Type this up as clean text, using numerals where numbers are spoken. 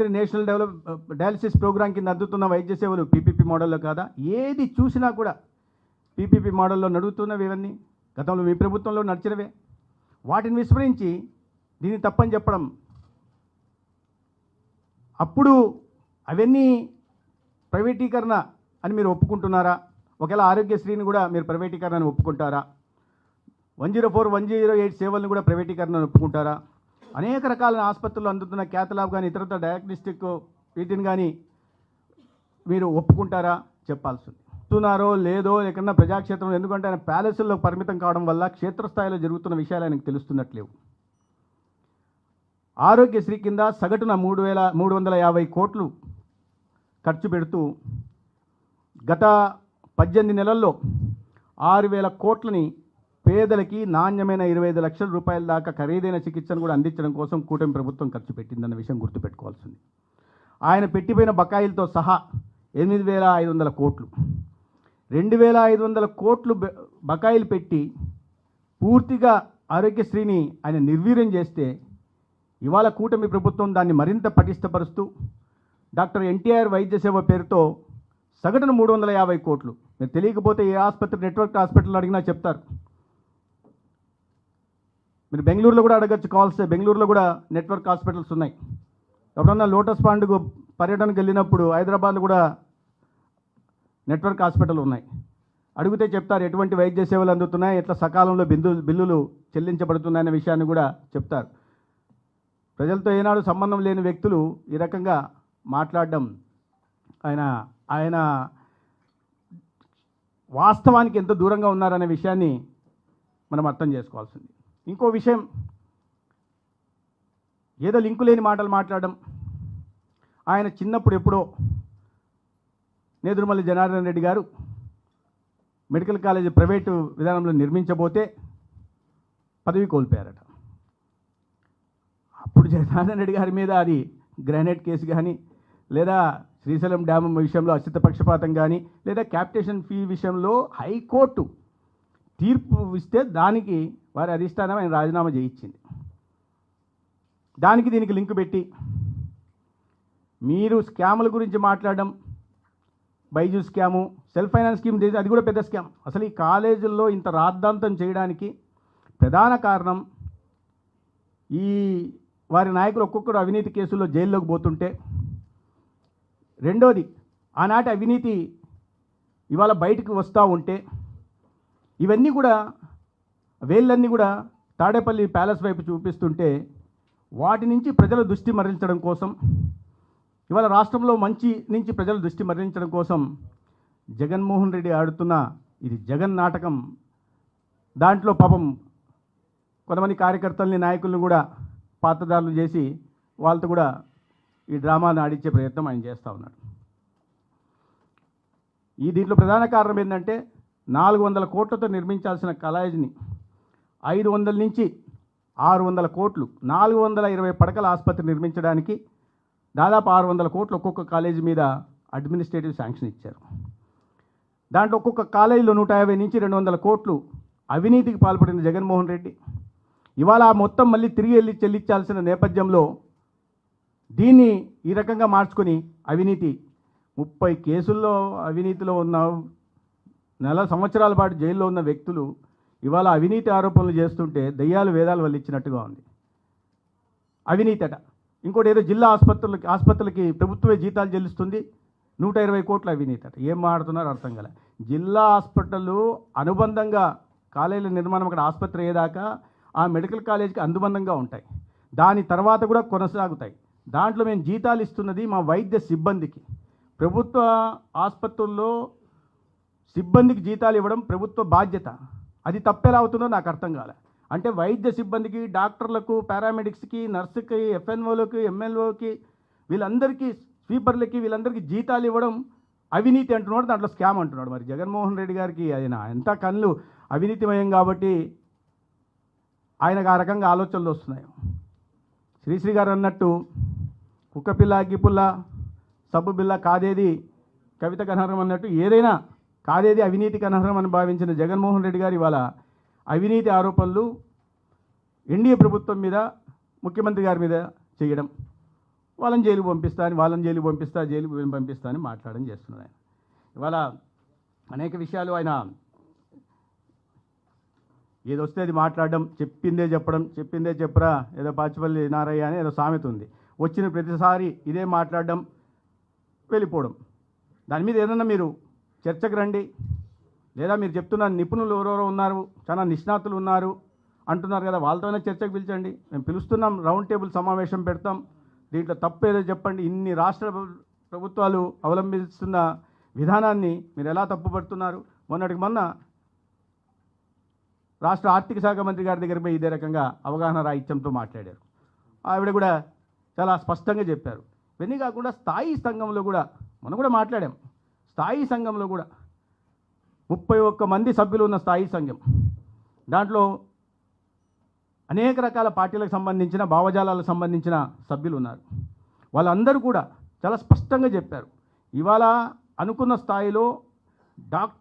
ప్రధానమంత్రి national dialysis programme కింద అందుతున్న వైద్య సేవలు పీపీపీ మోడల్లో కాదా? ఏది చూసినా కూడా పీపీపీ మోడల్లో నడుస్తున్నవి ఇవన్నీ గతంలో మీ ప్రభుత్వంలో నడిచినవే. వాటిని విస్మరించి దీన్ని తప్పని చెప్పడం, అప్పుడు అవన్నీ ప్రైవేటీకరణ అని మీరు ఒప్పుకుంటున్నారా? ఒకవేళ ఆరోగ్యశ్రీని కూడా మీరు ప్రైవేటీకరణను ఒప్పుకుంటారా? 104, 108 సేవలను కూడా ప్రైవేటీకరణను ఒప్పుకుంటారా? అనేక రకాల ఆసుపత్రులు అందుతున్న క్యాథలాబ్ కానీ ఇతరత్ర డయాగ్నోస్టిక్ వీటిని కానీ మీరు ఒప్పుకుంటారా? చెప్పాల్సింది. చెప్తున్నారో లేదో ఎక్కడన్నా ప్రజాక్షేత్రంలో, ఎందుకంటే ఆయన ప్యాలెస్ల్లో పరిమితం కావడం వల్ల క్షేత్రస్థాయిలో జరుగుతున్న విషయాలు ఆయనకు తెలుస్తున్నట్లేవు. ఆరోగ్యశ్రీ కింద సగటున 3,350 కోట్లు ఖర్చు పెడుతూ గత 18 నెలల్లో 6,000 కోట్లని పేదలకి నాణ్యమైన 25 లక్షల రూపాయల దాకా ఖరీదైన చికిత్సను కూడా అందించడం కోసం కూటమి ప్రభుత్వం ఖర్చు పెట్టిందన్న విషయం గుర్తుపెట్టుకోవాల్సింది. ఆయన పెట్టిపోయిన బకాయిలతో సహా 8,500 కోట్లు, 2,500 కోట్లు బకాయిలు పెట్టి పూర్తిగా ఆరోగ్యశ్రీని ఆయన నిర్వీర్యం చేస్తే, ఇవాళ కూటమి ప్రభుత్వం దాన్ని మరింత పటిష్టపరుస్తూ డాక్టర్ ఎన్టీఆర్ వైద్య సేవ పేరుతో సగటున 350 కోట్లు. మీరు తెలియకపోతే ఏ ఆసుపత్రి నెట్వర్క్ హాస్పిటల్ అడిగినా చెప్తారు. మీరు బెంగళూరులో కూడా అడగచ్చు, కావాల్సి బెంగళూరులో కూడా నెట్వర్క్ హాస్పిటల్స్ ఉన్నాయి. ఎప్పుడన్నా లోటస్ పాండ్కు పర్యటనకు వెళ్ళినప్పుడు హైదరాబాద్లో కూడా నెట్వర్క్ హాస్పిటల్ ఉన్నాయి. అడిగితే చెప్తారు ఎటువంటి వైద్య సేవలు అందుతున్నాయి, ఎట్లా సకాలంలో బిల్లులు చెల్లించబడుతున్నాయనే విషయాన్ని కూడా చెప్తారు. ప్రజలతో ఏనాడు సంబంధం లేని వ్యక్తులు ఈ రకంగా మాట్లాడడం ఆయన వాస్తవానికి ఎంత దూరంగా ఉన్నారనే విషయాన్ని మనం అర్థం చేసుకోవాల్సింది. ఇంకో విషయం, ఏదో లింకు లేని మాటలు మాట్లాడడం. ఆయన చిన్నప్పుడు ఎప్పుడో నేదురుమల్లి జనార్దన్ రెడ్డి గారు మెడికల్ కాలేజీ ప్రైవేటు విధానంలో నిర్మించబోతే పదవి కోల్పోయారట. అప్పుడు జనార్దన్ రెడ్డి గారి మీద అది గ్రానైట్ కేసు కానీ, లేదా శ్రీశైలం డ్యామ్ విషయంలో అచిత పక్షపాతం కానీ, లేదా క్యాపిటేషన్ ఫీ విషయంలో హైకోర్టు తీర్పు ఇస్తే దానికి వారి అధిష్టానం ఆయన రాజీనామా చేయించింది. దానికి దీనికి లింకు పెట్టి మీరు స్కాముల గురించి మాట్లాడడం, Byju scam, self finance scheme, అది కూడా పెద్ద స్కామ్. అసలు ఈ కాలేజీల్లో ఇంత రాద్ధాంతం చేయడానికి ప్రధాన కారణం ఈ వారి నాయకులు ఒక్కొక్కరు అవినీతి కేసుల్లో జైల్లోకి పోతుంటే, రెండోది ఆనాటి అవినీతి ఇవాళ బయటకు వస్తూ ఉంటే, ఇవన్నీ కూడా వేళ్ళన్నీ కూడా తాడేపల్లి ప్యాలెస్ వైపు చూపిస్తుంటే వాటి నుంచి ప్రజల దృష్టి మరలించడం కోసం, ఇవాళ రాష్ట్రంలో మంచి నుంచి ప్రజల దృష్టి మరలించడం కోసం జగన్మోహన్ రెడ్డి ఆడుతున్న ఇది జగన్ నాటకం. దాంట్లో పాపం కొంతమంది కార్యకర్తల్ని, నాయకులను కూడా పాత్రదారులు చేసి వాళ్ళతో కూడా ఈ డ్రామాను ఆడించే ప్రయత్నం ఆయన చేస్తూ ఉన్నాడు. దీంట్లో ప్రధాన కారణం ఏంటంటే 400 కోట్లతో నిర్మించాల్సిన కాలేజీని 500 నుంచి 600 కోట్లు, 420 పడకల ఆసుపత్రి నిర్మించడానికి దాదాపు 600 కోట్లు ఒక్కొక్క కాలేజీ మీద అడ్మినిస్ట్రేటివ్ శాంక్షన్ ఇచ్చారు. దాంట్లో ఒక్కొక్క కాలేజీలో 150 నుంచి 200 కోట్లు అవినీతికి పాల్పడిన జగన్మోహన్ రెడ్డి ఇవాళ మొత్తం మళ్ళీ తిరిగి వెళ్ళి చెల్లించాల్సిన నేపథ్యంలో దీన్ని ఈ రకంగా మార్చుకొని అవినీతి 30 కేసుల్లో అవినీతిలో ఉన్న, సంవత్సరాల పాటు జైల్లో ఉన్న వ్యక్తులు ఇవాళ అవినీతి ఆరోపణలు చేస్తుంటే దయ్యాలు వేదాలు వల్లించినట్టుగా ఉంది. అవినీతి అట. ఇంకోటి ఏదో జిల్లా ఆసుపత్రులకి ప్రభుత్వమే జీతాలు చెల్లిస్తుంది, 120 కోట్ల అవినీతి అట. ఏం మాడుతున్నారో అర్థం కాలే. జిల్లా హాస్పిటళ్ళు అనుబంధంగా కాలేజీల నిర్మాణం అక్కడ ఆసుపత్రి అయ్యేదాకా ఆ మెడికల్ కాలేజీకి అనుబంధంగా ఉంటాయి, దాని తర్వాత కూడా కొనసాగుతాయి. దాంట్లో మేము జీతాలు ఇస్తున్నది మా వైద్య సిబ్బందికి. ప్రభుత్వ ఆసుపత్రుల్లో సిబ్బందికి జీతాలు ఇవ్వడం ప్రభుత్వ బాధ్యత. అది తప్పెలా అవుతుందో నాకు అర్థం కాలే. అంటే వైద్య సిబ్బందికి, డాక్టర్లకు, పారామెడిక్స్కి, నర్సుకి, ఎఫ్ఎన్ఓలకి, ఎంఎల్ఓకి, వీళ్ళందరికీ, స్వీపర్లకి, వీళ్ళందరికీ జీతాలు ఇవ్వడం అవినీతి అంటున్నాడు, దాంట్లో స్కామ్ అంటున్నాడు. మరి జగన్మోహన్ రెడ్డి గారికి ఆయన ఎంత కళ్ళు అవినీతిమయం కాబట్టి ఆయనకు ఆ రకంగా ఆలోచనలు వస్తున్నాయి. శ్రీశ్రీ గారు అన్నట్టు కుక్కపిల్ల, అగ్గిపుల్ల, సబ్బు బిల్ల కాదేది కవిత కనహరం అన్నట్టు ఏదైనా కాదేది అవినీతికి అనర్హం అని భావించిన జగన్మోహన్ రెడ్డి గారు ఇవాళ అవినీతి ఆరోపణలు ఎన్డీఏ ప్రభుత్వం మీద, ముఖ్యమంత్రి గారి మీద చేయడం వాళ్ళని జైలుకి పంపిస్తా అని, వాళ్ళని జైలుకి పంపిస్తా, జైలుకి పంపిస్తా అని మాట్లాడడం చేస్తున్నాడు ఆయన. ఇవాళ అనేక విషయాలు ఆయన ఏదొస్తే అది మాట్లాడడం, చెప్పిందే చెప్పడం, చెప్పిందే చెప్పరా, ఏదో పాచిపల్లి నారయ్య అని ఏదో సామెత ఉంది. వచ్చిన ప్రతిసారి ఇదే మాట్లాడడం, వెళ్ళిపోవడం. దాని మీద ఏదన్నా మీరు చర్చకు రండి, లేదా మీరు చెప్తున్న నిపుణులు ఎవరెవరో ఉన్నారు, చాలా నిష్ణాతులు ఉన్నారు అంటున్నారు కదా, వాళ్ళతోనే చర్చకు పిలిచండి. మేము పిలుస్తున్నాం, రౌండ్ టేబుల్ సమావేశం పెడతాం, దీంట్లో తప్పు ఏదో చెప్పండి. ఇన్ని రాష్ట్ర ప్రభుత్వాలు అవలంబిస్తున్న విధానాన్ని మీరు ఎలా తప్పుపడుతున్నారు? మొన్నటికి మొన్న రాష్ట్ర ఆర్థిక శాఖ మంత్రి గారి దగ్గర పోయి ఇదే రకంగా అవగాహన రాహిత్యంతో మాట్లాడారు. ఆవిడ కూడా చాలా స్పష్టంగా చెప్పారు. ఇవన్నీ కాకుండా స్థాయి సంఘంలో కూడా మనం కూడా మాట్లాడాం. స్థాయి సంఘంలో కూడా 31 మంది సభ్యులు ఉన్న స్థాయి సంఘం, దాంట్లో అనేక రకాల పార్టీలకు సంబంధించిన, భావజాలాలకు సంబంధించిన సభ్యులు ఉన్నారు. వాళ్ళందరూ కూడా చాలా స్పష్టంగా చెప్పారు, ఇవాళ అనుకున్న స్థాయిలో డాక్టర్